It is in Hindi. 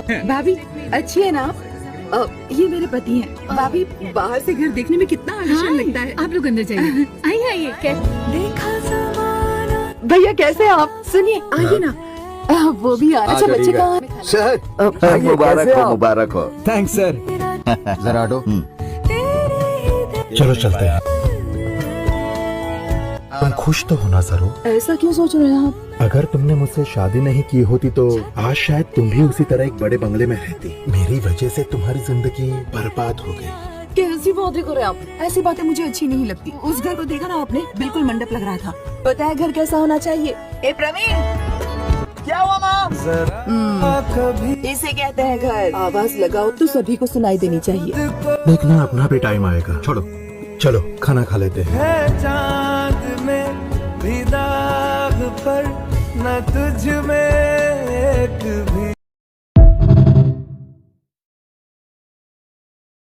भाभी अच्छी है ना आप? ये मेरे पति हैं। भाभी बाहर से घर देखने में कितना आलीशान लगता है। आप लोग अंदर जाइए। आइए आइए। भैया कैसे हैं आप? सुनिए आइए ना। वो भी आ। अच्छा बच्चे कहाँ हैं? सर मुबारक हो, मुबारक हो। Thanks sir. जरा हटो। चलो चलते हैं। तुम खुश तो होना जरूर। ऐसा क्यों सोच रहे हैं आप? अगर तुमने मुझसे शादी नहीं की होती तो आज शायद तुम भी उसी तरह एक बड़े बंगले में रहती। मेरी वजह से तुम्हारी जिंदगी बर्बाद हो गई। कैसी बातें कर रहे हैं आप? ऐसी बातें मुझे अच्छी नहीं लगती। उस घर को देखा ना आपने? बिल्कुल मंडप लग रहा था। पता है घर कैसा होना चाहिए? ए प्रवीण, क्या हुआ माँ? इसे कहते हैं घर। आवाज लगाओ तो सभी को सुनाई देनी चाहिए। देखना अपना भी टाइम आएगा। छोड़ो चलो खाना खा लेते हैं। चांद में भी दाग पर न तुझ में एक